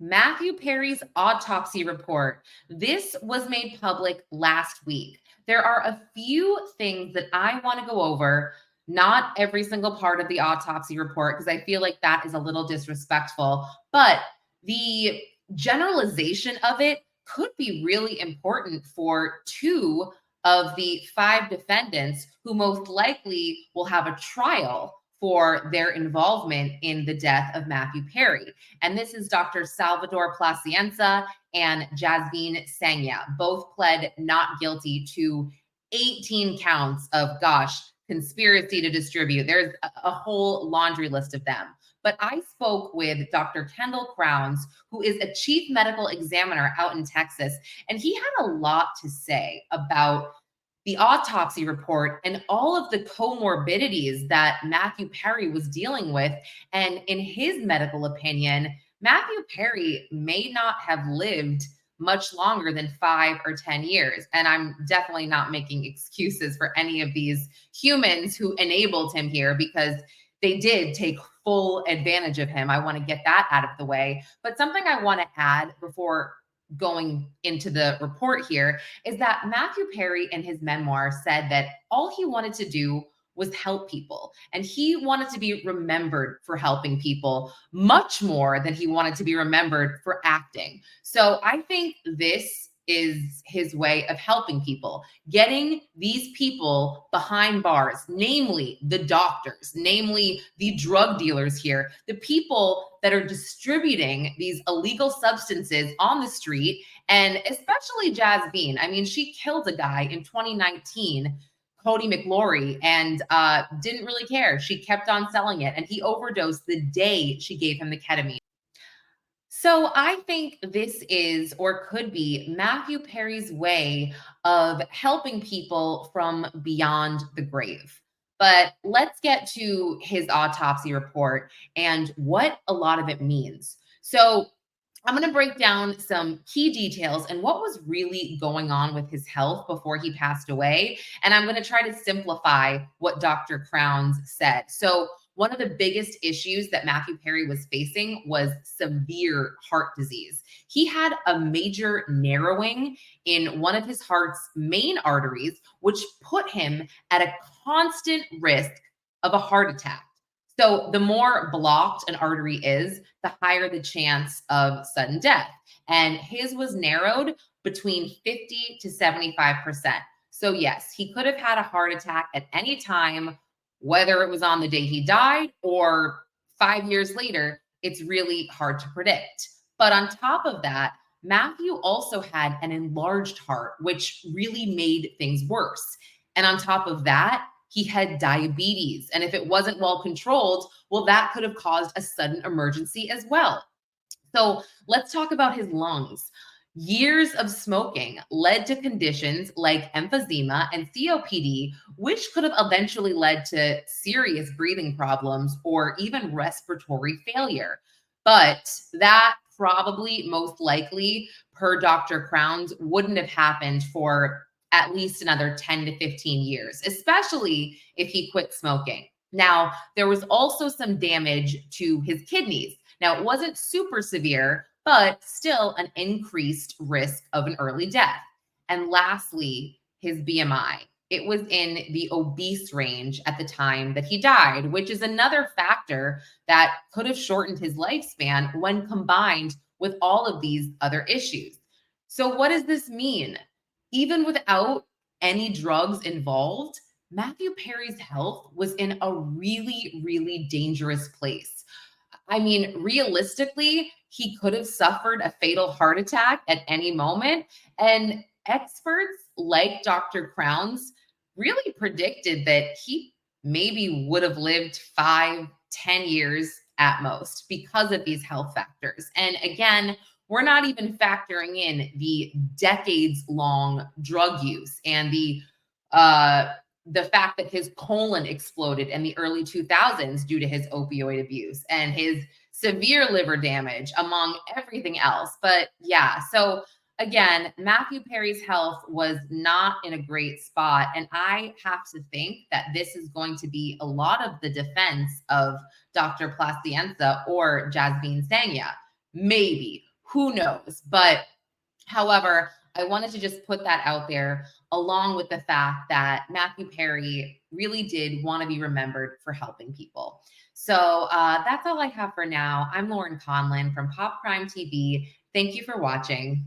Matthew Perry's autopsy report. This was made public last week. There are a few things that I want to go over, not every single part of the autopsy report, because I feel like that is a little disrespectful, but the generalization of it could be really important for two of the five defendants who most likely will have a trial for their involvement in the death of Matthew Perry. And this is Dr. Salvador Placienza and Jasmine Sanya. Both pled not guilty to 18 counts of, conspiracy to distribute. There's a whole laundry list of them. But I spoke with Dr. Kendall Crowns, who is a chief medical examiner out in Texas, and he had a lot to say about the autopsy report and all of the comorbidities that Matthew Perry was dealing with. And in his medical opinion, Matthew Perry may not have lived much longer than 5 or 10 years. And I'm definitely not making excuses for any of these humans who enabled him here, because they did take full advantage of him. I want to get that out of the way. But something I want to add before going into the report here is that Matthew Perry in his memoir said that all he wanted to do was help people. And he wanted to be remembered for helping people much more than he wanted to be remembered for acting. So I think this is his way of helping people, getting these people behind bars, namely the doctors, namely the drug dealers here, the people that are distributing these illegal substances on the street, and especially Jasmine. I mean, she killed a guy in 2019, Cody McLaury, and didn't really care. She kept on selling it, and he overdosed the day she gave him the ketamine. So I think this is, or could be, Matthew Perry's way of helping people from beyond the grave. But let's get to his autopsy report and what a lot of it means. So I'm going to break down some key details and what was really going on with his health before he passed away. And I'm going to try to simplify what Dr. Crowns said. So one of the biggest issues that Matthew Perry was facing was severe heart disease. He had a major narrowing in one of his heart's main arteries, which put him at a constant risk of a heart attack. So the more blocked an artery is, the higher the chance of sudden death. And his was narrowed between 50 to 75%. So yes, he could have had a heart attack at any time, whether it was on the day he died or 5 years later. It's really hard to predict. But on top of that, Matthew also had an enlarged heart, which really made things worse. And on top of that, he had diabetes. And if it wasn't well controlled, well, that could have caused a sudden emergency as well. So let's talk about his lungs. Years of smoking led to conditions like emphysema and COPD, which could have eventually led to serious breathing problems or even respiratory failure. But that probably most likely, per Dr. Crowns, wouldn't have happened for at least another 10 to 15 years, especially if he quit smoking. Now, there was also some damage to his kidneys. Now, it wasn't super severe, but still an increased risk of an early death. And lastly, his BMI. It was in the obese range at the time that he died, which is another factor that could have shortened his lifespan when combined with all of these other issues. So, what does this mean? Even without any drugs involved, Matthew Perry's health was in a really, really dangerous place. I mean, realistically, he could have suffered a fatal heart attack at any moment. And experts like Dr. Crowns really predicted that he maybe would have lived 5, 10 years at most because of these health factors. And again, we're not even factoring in the decades long drug use and the fact that his colon exploded in the early 2000s due to his opioid abuse and his severe liver damage, among everything else. But yeah, so again, Matthew Perry's health was not in a great spot. And I have to think that this is going to be a lot of the defense of Dr. Placienza or Jasmine Sanya. Maybe. Who knows? But however, I wanted to just put that out there along with the fact that Matthew Perry really did want to be remembered for helping people. So that's all I have for now. I'm Lauren Conlin from Pop Crime TV. Thank you for watching.